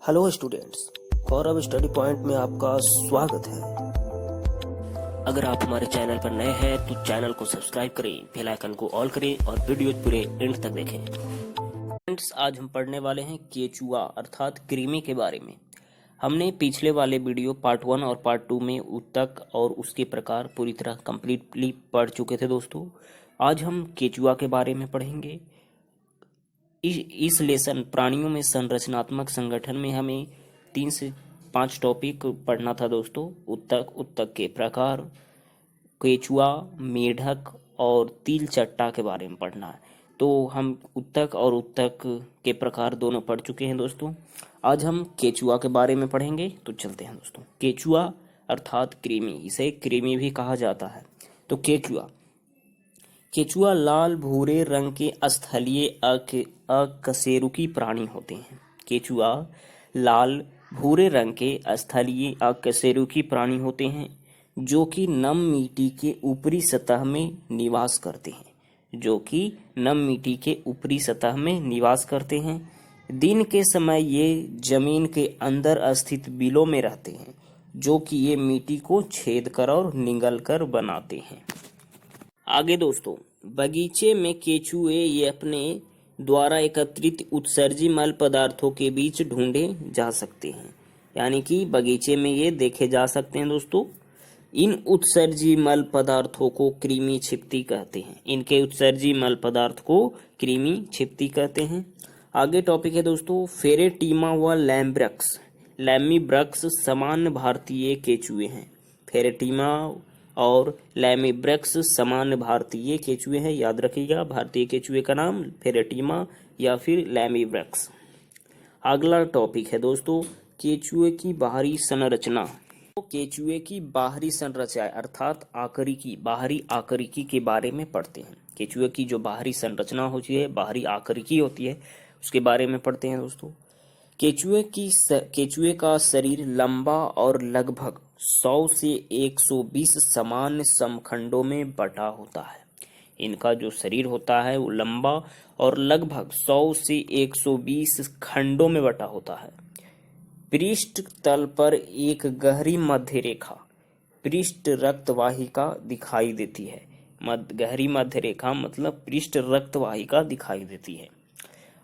Hello students, गौरव study point में आपका स्वागत है। अगर आप हमारे चैनल पर नए हैं तो चैनल को सब्सक्राइब करें, बेल आइकन को ऑल करें और वीडियो पूरे एंड तक देखें। फ्रेंड्स, आज हम पढ़ने वाले हैं केचुआ अर्थात कृमि के बारे में। हमने पिछले वाले वीडियो पार्ट 1 और पार्ट 2 में ऊतक और उसके प्रकार पूरी तरह कंप्लीटली पढ़ चुके थे दोस्तों। आज हम केचुआ के बारे में पढ़ेंगे। इस लेसन प्राणियों में संरचनात्मक संगठन में हमें 3 से 5 टॉपिक पढ़ना था दोस्तों। ऊतक के प्रकार, केचुआ, मेढक और तिल चट्टा के बारे में पढ़ना है। तो हम ऊतक और ऊतक के प्रकार दोनों पढ़ चुके हैं दोस्तों। आज हम केचुआ के बारे में पढ़ेंगे। तो चलते हैं दोस्तों। केचुआ अर्थात कृमि, इसे कृमि भी कहा जाता है। तो केचुआ लाल भूरे रंग के स्थलीय अकशेरुकी प्राणी होते हैं। केचुआ लाल भूरे रंग के स्थलीय अकशेरुकी प्राणी होते हैं जो कि नम मिट्टी के ऊपरी सतह में निवास करते हैं। दिन के समय ये जमीन के अंदर स्थित बिलों में रहते हैं जो कि ये मिट्टी को छेद कर और निगल कर बनाते हैं। आगे दोस्तों, बगीचे में केचुए ये अपने द्वारा एकत्रित उत्सर्जी मल पदार्थों के बीच ढूंढे जा सकते हैं, यानी कि बगीचे में ये देखे जा सकते हैं दोस्तों। इन उत्सर्जी मल पदार्थों को कृमि छिपती कहते हैं। इनके उत्सर्जी मल पदार्थ को कृमि छिपती कहते हैं। आगे टॉपिक है दोस्तों फेरेटीमा व लैमीब्रक्स सामान्य भारतीय केचुए हैं। फेरेटीमा और लैमीब्रक्स सामान्य भारतीय केचुए हैं। याद रखिएगा, भारतीय केचुए का नाम फेरेटीमा या फिर लैमीब्रक्स। अगला टॉपिक है दोस्तों केचुए की बाहरी संरचना। तो केचुए की बाहरी संरचना अर्थात बाहरी आकृति के बारे में पढ़ते हैं। केचुए की जो बाहरी संरचना होती है, बाहरी आकृति होती है, उसके बारे में पढ़ते हैं दोस्तों। केचुए का शरीर लंबा और लगभग 100 से 120 समान समखंडों में बटा होता है। इनका जो शरीर होता है वो लंबा और लगभग 100 से 120 खंडों में बटा होता है। पृष्ठ तल पर एक गहरी मध्य रेखा पृष्ठ रक्तवाहिका दिखाई देती है। गहरी मध्य रेखा मतलब पृष्ठ रक्तवाहिका दिखाई देती है।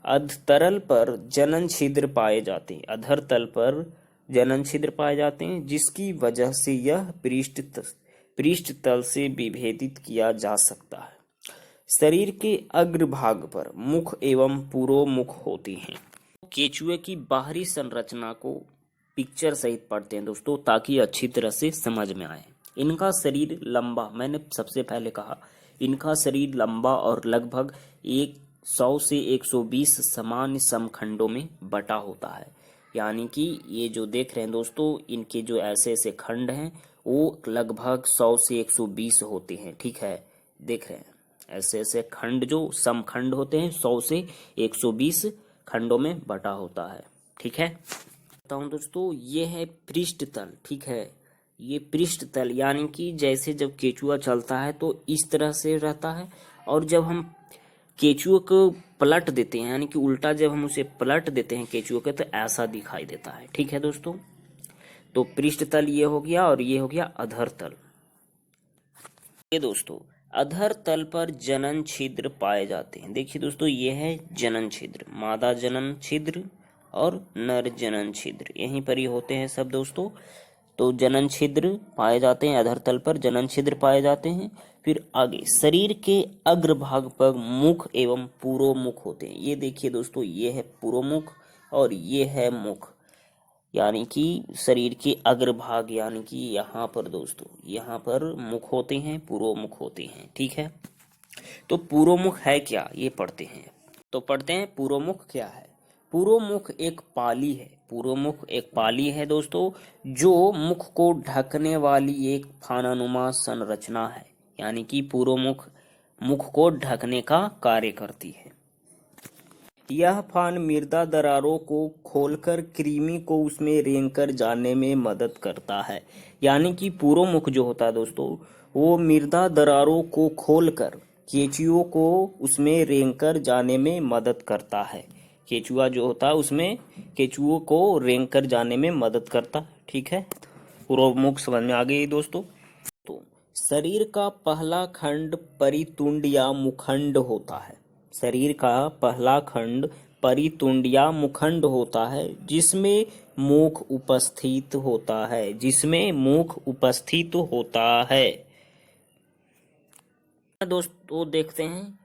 अधतल पर जनन छिद्र पाए जाते हैं, जिसकी वजह से यह पृष्ठ तल से विभेदित किया जा सकता है। शरीर के अग्रभाग पर मुख एवं पुरोमुख होती हैं। केचुए की बाहरी संरचना को पिक्चर सहित पढ़ते हैं दोस्तों, ताकि अच्छी तरह से समझ में आए। इनका शरीर लंबा, मैंने सबसे पहले कहा, इनका शरीर लंबा और लगभग 100 से 120 समान समखंडों में बटा होता है। यानी कि ये जो देख रहे हैं दोस्तों, इनके जो ऐसे ऐसे खंड हैं वो लगभग 100 से 120 होते हैं। ठीक है, देख रहे हैं ऐसे ऐसे खंड जो समखंड होते हैं 100 से 120 खंडों में बटा होता है। ठीक है, बताऊं दोस्तों, ये है पृष्ठ तल। ठीक है, ये पृष्ठ तल यानी कि जैसे जब केचुआ चलता है तो इस तरह से रहता है, और जब हम केचुए को पलट देते हैं, यानी कि उल्टा जब हम उसे पलट देते हैं केचुए के, तो ऐसा दिखाई देता है। ठीक है दोस्तों, तो पृष्ठ तल ये हो गया और ये हो गया अधर तल। ये दोस्तों अधर तल पर जनन छिद्र पाए जाते हैं। देखिए दोस्तों, ये है जनन छिद्र, मादा जनन छिद्र और नर जनन छिद्र, यहीं पर ही होते हैं सब दोस्तों। तो जनन छिद्र पाए जाते हैं, अधर तल पर जनन छिद्र पाए जाते हैं। फिर आगे शरीर के अग्रभाग पर मुख एवं पुरोमुख होते हैं। ये देखिए दोस्तों, ये है पुरोमुख और ये है मुख, यानी कि शरीर के अग्रभाग, यानी कि यहाँ पर दोस्तों, यहाँ पर मुख होते हैं, पुरोमुख होते हैं। ठीक है, तो पुरोमुख है क्या, ये पढ़ते हैं। तो पढ़ते हैं पुरोमुख क्या है। पुरोमुख एक पाली है दोस्तों, जो मुख को ढकने वाली एक फानानुमा संरचना है। यानी कि पुरोमुख मुख को ढकने का कार्य करती है। यह फान मृदा दरारों को खोलकर कृमि को उसमें रेंगकर जाने में मदद करता है। यानी कि पुरोमुख जो होता है दोस्तों, वो मृदा दरारों को खोलकर केचुओं को उसमें रेंगकर जाने में मदद करता है। केचुआ जो होता है उसमें केचुओं को रेंग कर जाने में मदद करता है। ठीक है, पुरोमुख समझ में आ गई दोस्तों। तो शरीर का पहला खंड परितुंड या मुखंड होता है। शरीर का पहला खंड परितुंड या मुखंड होता है जिसमें मुख उपस्थित होता है, जिसमें मुख उपस्थित होता है। दोस्तों देखते हैं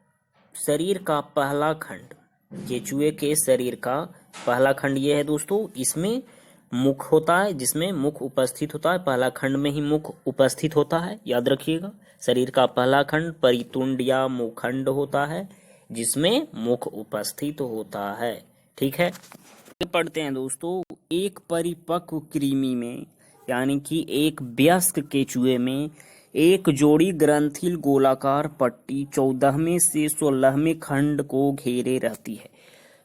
शरीर का पहला खंड, केचुए के शरीर का पहला खंड ये है दोस्तों, इसमें मुख होता है, जिसमें मुख उपस्थित होता है। पहला खंड में ही मुख उपस्थित होता है, याद रखिएगा। शरीर का पहला खंड परितुंड या मुखंड होता है जिसमें मुख उपस्थित होता है। ठीक है, पढ़ते हैं दोस्तों। एक परिपक्व कृमि में यानी कि एक वयस्क केचुए में एक जोड़ी ग्रंथिल गोलाकार पट्टी 14वें से 16वें खंड को घेरे रहती है।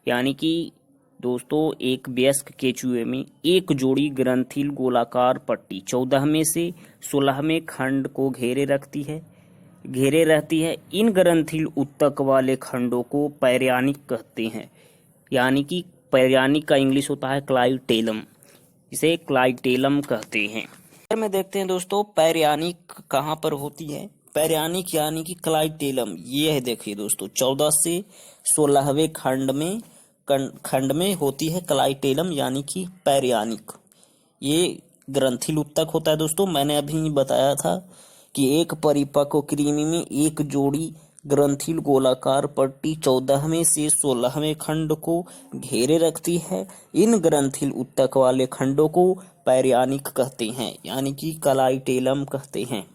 यानी कि दोस्तों एक वयस्क केचुए में एक जोड़ी ग्रंथिल गोलाकार पट्टी 14वें से 16वें खंड को घेरे रहती है। इन ग्रंथिल ऊतक वाले खंडों को पैरियानिक कहते हैं। यानी कि पैरियानिक का इंग्लिश होता है क्लाइटेलम, इसे क्लाइटेलम कहते हैं। में देखते हैं दोस्तों पैरियानिक कहाँ पर होती है। पैरियानिक यानी कि क्लाइटेलम ये है, देखिए दोस्तों 14 से 16वें खंड में होती है क्लाइटेलम यानी कि पैरियानिक। ये ग्रंथिल ऊतक होता है दोस्तों। मैंने अभी बताया था कि एक परिपक्व कृमि में एक जोड़ी ग्रंथिल गोलाकार पट्टी 14वें से 16वें खंड को घेरे रखती है। इन ग्रंथिल ऊतक वाले खंडों को पैरियानिक कहते हैं, यानी कि क्लाइटेलम कहते हैं।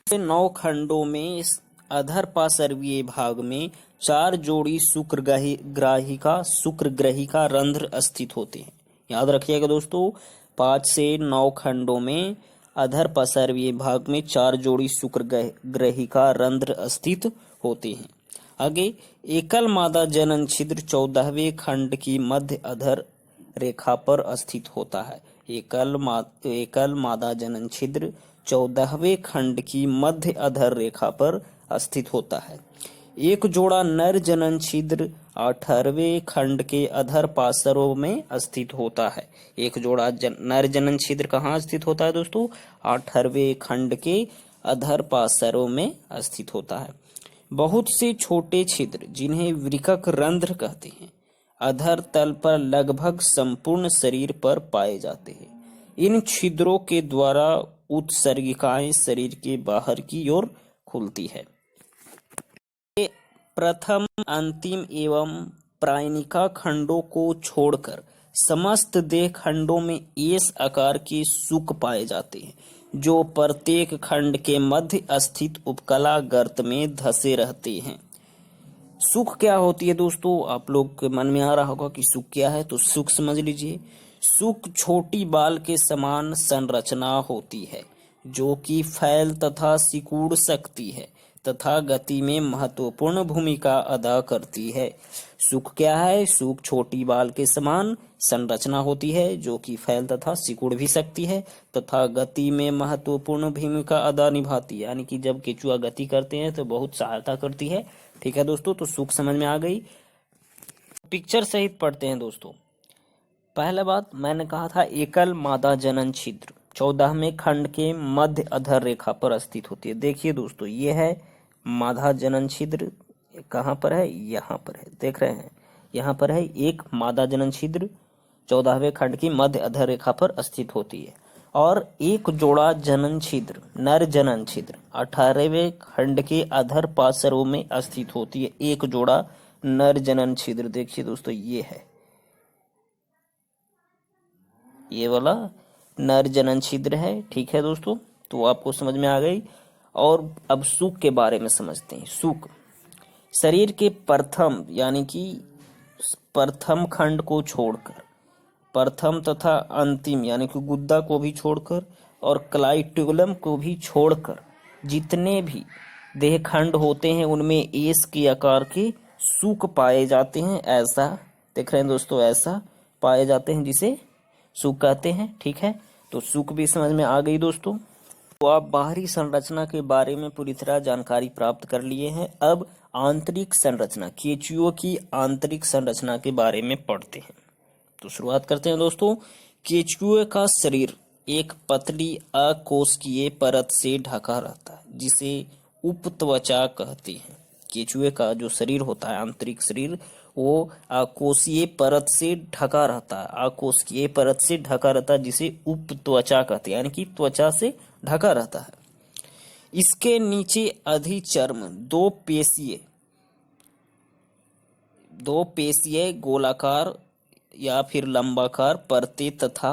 9 खंडों में अधर पार्श्वीय भाग में 4 जोड़ी शुक्रग्रहिका रंध्र स्थित होते हैं। याद रखिएगा दोस्तों, 5 से 9 खंडों में अधर पार्श्वीय भाग में 4 जोड़ी शुक्रग्रहिका रंध्र स्थित होते हैं। आगे एकल मादा जनन छिद्र 14वें खंड की मध्य अधर रेखा पर स्थित होता है। एकल मादा जनन छिद्र 14वें खंड की मध्य अधर रेखा पर स्थित होता है। एक जोड़ा नर जनन छिद्र 18वें खंड के अधर पार्श्वों में स्थित होता है। एक जोड़ा नर जनन छिद्र कहाँ स्थित होता है दोस्तों? 18वें खंड के अधर पार्श्वों में स्थित होता है। बहुत से छोटे छिद्र जिन्हें वृक्क रंध्र कहते हैं अधर तल पर लगभग संपूर्ण शरीर पर पाए जाते हैं। इन छिद्रों के द्वारा उत्सर्गिकाएं शरीर के बाहर की ओर खुलती है। प्रथम, अंतिम एवं प्रायनिका खंडों को छोड़कर समस्त देह खंडों में एस आकार के सुक पाए जाते हैं, जो प्रत्येक खंड के मध्य स्थित उपकला गर्त में धसे रहते हैं। सुख क्या होती है दोस्तों? आप लोग के मन में आ रहा होगा कि सुख क्या है, तो सुख समझ लीजिए। सुख छोटी बाल के समान संरचना होती है जो कि फैल तथा सिकुड़ सकती है तथा गति में महत्वपूर्ण भूमिका अदा करती है। सुख क्या है? सुख छोटी बाल के समान संरचना होती है जो कि फैल तथा सिकुड़ भी सकती है तथा गति में महत्वपूर्ण भूमिका अदा निभाती है। यानी कि जब केचुआ गति करते हैं तो बहुत सहायता करती है। ठीक है दोस्तों, तो सुख समझ में आ गई। पिक्चर सहित पढ़ते हैं दोस्तों। पहला बात मैंने कहा था एकल मादा जनन छिद्र 14वें खंड के मध्य अधर रेखा पर स्थित होती है। देखिए दोस्तों, ये है मादा जनन छिद्र। कहाँ पर है? यहाँ पर है, देख रहे हैं, यहाँ पर है एक मादा जनन छिद्र 14वें खंड की मध्य अधर रेखा पर स्थित होती है। और एक जोड़ा जनन छिद्र नर जनन छिद्र 18वें खंड के अधर पार्श्वों में स्थित होती है। एक जोड़ा नर जनन छिद्र देखिए दोस्तों, ये है, ये वाला नर जनन छिद्र है। ठीक है दोस्तों, तो आपको समझ में आ गई। और अब सुख के बारे में समझते हैं। सुख शरीर के प्रथम यानी कि प्रथम खंड को छोड़कर, प्रथम तथा अंतिम यानी कि गुद्दा को भी छोड़कर और क्लाइट्यूलम को भी छोड़कर जितने भी देह खंड होते हैं उनमें एस के आकार के सुक पाए जाते हैं। ऐसा देख रहे हैं दोस्तों, ऐसा पाए जाते हैं जिसे सुक कहते हैं। ठीक है, तो सुक भी समझ में आ गई दोस्तों। तो आप बाहरी संरचना के बारे में पूरी तरह जानकारी प्राप्त कर लिए हैं। अब आंतरिक संरचना, केंचुओं की आंतरिक संरचना के बारे में पढ़ते हैं। तो शुरुआत करते हैं दोस्तों। केंचुए का शरीर एक पतली अकोशिकीय परत से ढका रहता है जिसे उपत्वचा कहते हैं। केंचुए का जो शरीर होता है, आंतरिक शरीर, वो अकोशिकीय परत से ढका रहता है। अकोशिकीय परत से ढका रहता है जिसे उपत्वचा कहते हैं, यानी कि त्वचा से ढका रहता है। इसके नीचे अधिचर्म दो पेशीय गोलाकार या फिर लंबाकार परतें तथा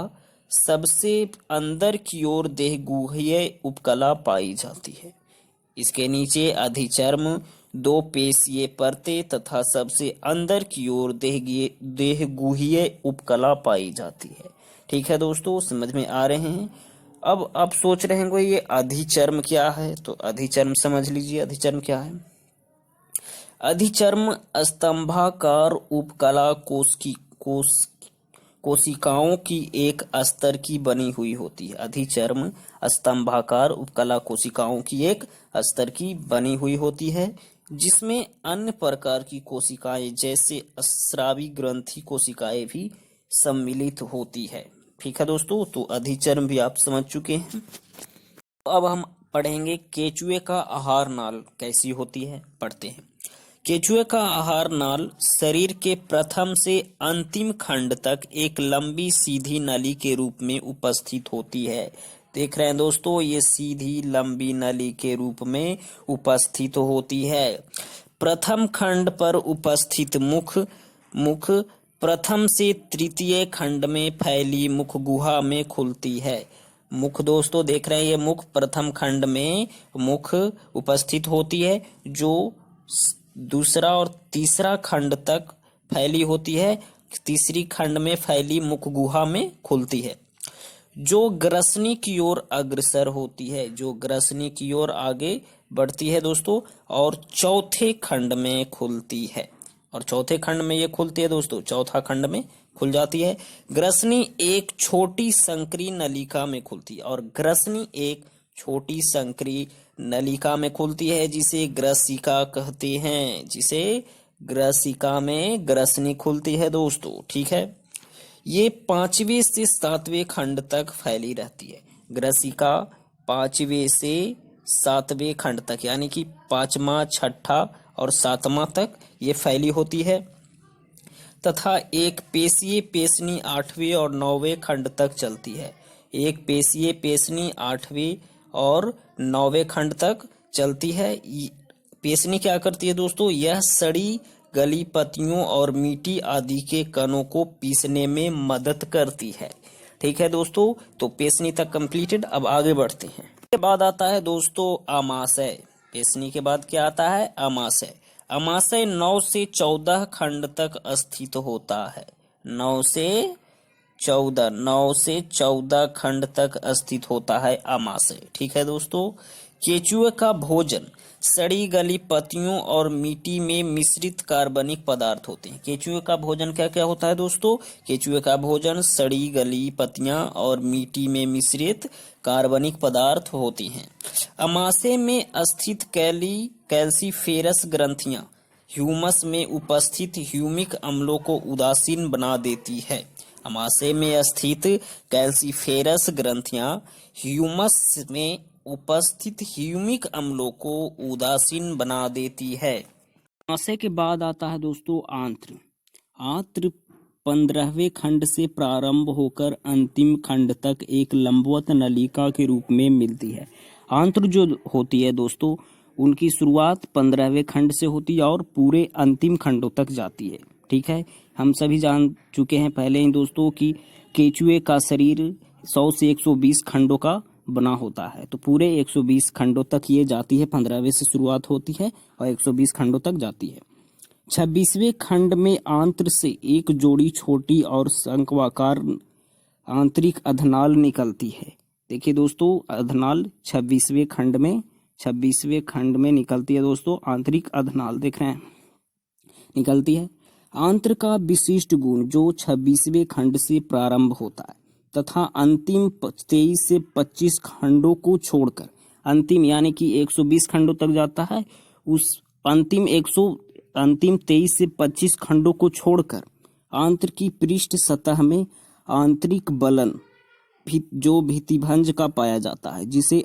सबसे अंदर की ओर देहगुहीय उपकला पाई जाती है। इसके नीचे अधिचर्म दो पेशीय परतें तथा सबसे अंदर की ओर देहगुहीय उपकला पाई जाती है। ठीक है दोस्तों, समझ में आ रहे हैं। अब आप सोच रहे होंगे ये अधिचर्म क्या है, तो अधिचर्म समझ लीजिए। अधिचर्म क्या है? अधिचर्म स्तंभाकार उपकला कोशिकाओं की एक अस्तर की बनी हुई होती है। अधिचर्म स्तंभाकार उपकला कोशिकाओं की एक अस्तर की बनी हुई होती है जिसमें अन्य प्रकार की कोशिकाएं जैसे स्रावी ग्रंथि कोशिकाएं भी सम्मिलित होती है। ठीक है दोस्तों, तो अधिचर्म भी आप समझ चुके हैं। अब हम पढ़ेंगे केंचुए का आहार नाल कैसी होती है, पढ़ते हैं। केंचुए का आहार नाल शरीर के प्रथम से अंतिम खंड तक एक लंबी सीधी नली के रूप में उपस्थित होती है। देख रहे हैं दोस्तों, ये सीधी लंबी नली के रूप में उपस्थित होती है। प्रथम खंड पर उपस्थित मुख प्रथम से तृतीय खंड में फैली मुख गुहा में खुलती है। मुख दोस्तों देख रहे हैं, ये मुख प्रथम खंड में मुख उपस्थित होती है जो दूसरा और तीसरा खंड तक फैली होती है। तीसरी खंड में फैली मुख गुहा में खुलती है जो ग्रसनी की ओर अग्रसर होती है, जो ग्रसनी की ओर आगे बढ़ती है दोस्तों, और चौथे खंड में खुलती है। और चौथे खंड में ये खुलती है दोस्तों, चौथा खंड में खुल जाती है। ग्रसनी एक छोटी संकरी नलिका में खुलती है, और ग्रसनी एक छोटी संकरी नलिका में खुलती है जिसे ग्रसिका कहते हैं। जिसे ग्रसिका में ग्रसनी खुलती है दोस्तों। ठीक है, ये 5वें से 7वें खंड तक फैली रहती है। ग्रसिका 5वें से 7वें खंड तक, यानी कि 5वां, 6ठा और 7वां तक ये फैली होती है तथा एक पेशीय पेशनी 8वें और 9वें खंड तक चलती है। एक पेशीय पेशनी 8वें और 9वें खंड तक चलती है। पेशनी क्या करती है दोस्तों? यह सड़ी गली पत्तियों और मिट्टी आदि के कणों को पीसने में मदद करती है। ठीक है दोस्तों, तो पेशनी तक कंप्लीटेड। अब आगे बढ़ते हैं। इसके बाद आता है दोस्तों अमाशय। पेशनी के बाद क्या आता है? अमाशय। अमाशय 9 से 14 खंड तक स्थित होता है। 9 से 14 खंड तक स्थित होता है अमाशय। ठीक है दोस्तों, केंचुए का भोजन सड़ी गली पत्तियों और मिट्टी में मिश्रित कार्बनिक पदार्थ होते हैं। केंचुए का भोजन क्या क्या होता है दोस्तों? केंचुए का भोजन सड़ी गली पत्तियां और मिट्टी में मिश्रित कार्बनिक पदार्थ होती हैं। अमाशय में स्थित कैल्सीफेरस ग्रंथियां ह्यूमस में उपस्थित ह्यूमिक अम्लों को उदासीन बना देती है। अमाशय में स्थित कैल्सीफेरस ग्रंथियां ह्यूमस में उपस्थित ह्यूमिक अम्लों को उदासीन बना देती है। अमाशय के बाद आता है दोस्तों आंत्र। आंत्र 15वें खंड से प्रारंभ होकर अंतिम खंड तक एक लंबवत नलिका के रूप में मिलती है। आंत्र जो होती है दोस्तों, उनकी शुरुआत 15वें खंड से होती है और पूरे अंतिम खंडों तक जाती है। ठीक है, हम सभी जान चुके हैं पहले ही दोस्तों कि केंचुए का शरीर 100 से 120 खंडों का बना होता है। तो पूरे 120 खंडों तक ये जाती है। 15वें से शुरुआत होती है और 120 खंडों तक जाती है। 26वें खंड में आंत्र से एक जोड़ी छोटी और शंक्वाकार आंतरिक अधनाल निकलती है। देखिए दोस्तों, अधनाल 26वें खंड में निकलती है दोस्तों। आंतरिक अधनाल देख रहे हैं, निकलती है। आंत्र का विशिष्ट गुण जो 26वें खंड से प्रारंभ होता है। तथा अंतिम 23 से 25 खंडों को छोड़कर, अंतिम यानी कि 120 खंडों तक जाता है, उस अंतिम 23 से 25 खंडों को छोड़कर आंत्र की पृष्ठ सतह में आंतरिक वलन जो भित्तिभंज का पाया जाता है, जिसे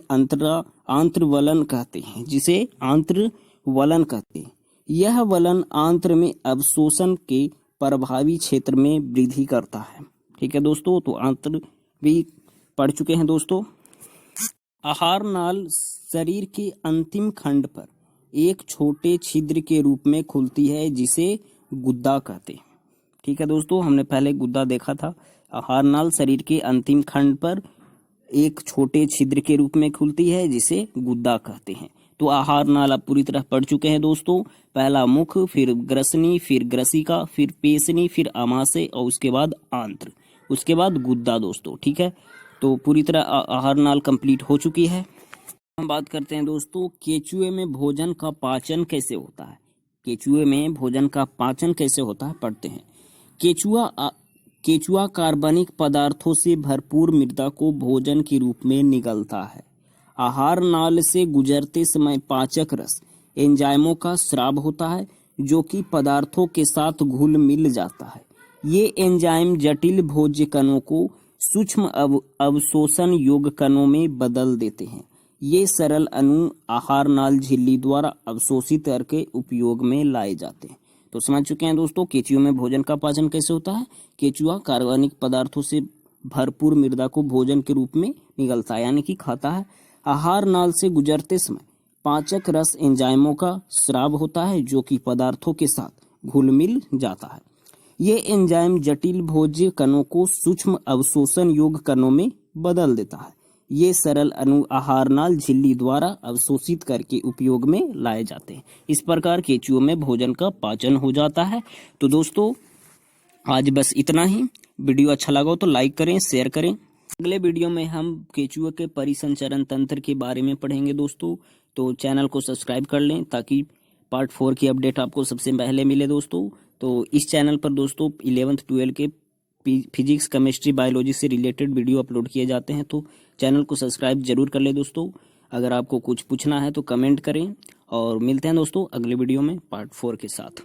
आंत्रवलन कहते हैं, यह वलन आंत्र में अवशोषण के प्रभावी क्षेत्र में वृद्धि करता है। ठीक है दोस्तों, तो आंत्र भी पढ़ चुके हैं दोस्तों। आहार नाल शरीर के अंतिम खंड पर एक छोटे छिद्र के रूप में खुलती है, जिसे गुद्दा कहते हैं। ठीक है दोस्तों, हमने पहले गुद्दा देखा था। आहार नाल शरीर के अंतिम खंड पर एक छोटे छिद्र के रूप में खुलती है, जिसे गुद्दा कहते हैं। तो आहार नाल आप पूरी तरह पढ़ चुके हैं दोस्तों। पहला मुख, फिर ग्रसनी, फिर ग्रसिका, फिर पेशनी, फिर आमाशय और उसके बाद आंत्र, उसके बाद गुद्दा दोस्तों। ठीक है, तो पूरी तरह आहार नाल कंप्लीट हो चुकी है। हम बात करते हैं दोस्तों केचुए में भोजन का पाचन कैसे होता है। केचुए में भोजन का पाचन कैसे होता है पढ़ते हैं। केचुआ कार्बनिक पदार्थों से भरपूर मृदा को भोजन के रूप में निगलता है। आहार नाल से गुजरते समय पाचक रस एंजाइमों का स्राव होता है, जो कि पदार्थों के साथ घुल मिल जाता है। ये एंजाइम जटिल भोज्य कणों को सूक्ष्म अवशोषण योग्य कणों में बदल देते हैं। ये सरल अणु आहार नाल झिल्ली द्वारा अवशोषित करके उपयोग में लाए जाते हैं। तो समझ चुके हैं दोस्तों केचुए में भोजन का पाचन कैसे होता है। केचुआ कार्बनिक पदार्थों से भरपूर मृदा को भोजन के रूप में निगलता है, यानी कि खाता है। आहार नाल से गुजरते समय पाचक रस एंजाइमों का स्राव होता है, जो कि पदार्थों के साथ घुल मिल जाता है। ये एंजाइम जटिल भोज्य कणों को सूक्ष्म अवशोषण योग्य कणों में बदल देता है। ये सरल अणु आहार नाल झिल्ली द्वारा अवशोषित करके उपयोग में लाए जाते हैं। इस प्रकार केचुओं में भोजन का पाचन हो जाता है। तो दोस्तों आज बस इतना ही। वीडियो अच्छा लगा हो तो लाइक करें, शेयर करें। अगले वीडियो में हम केचुए के परिसंचरण तंत्र के बारे में पढ़ेंगे दोस्तों। तो चैनल को सब्सक्राइब कर लें ताकि पार्ट 4 की अपडेट आपको सबसे पहले मिले दोस्तों। तो इस चैनल पर दोस्तों 11th 12 के फिजिक्स, केमिस्ट्री, बायोलॉजी से रिलेटेड वीडियो अपलोड किए जाते हैं। तो चैनल को सब्सक्राइब जरूर कर ले दोस्तों। अगर आपको कुछ पूछना है तो कमेंट करें और मिलते हैं दोस्तों अगले वीडियो में पार्ट 4 के साथ।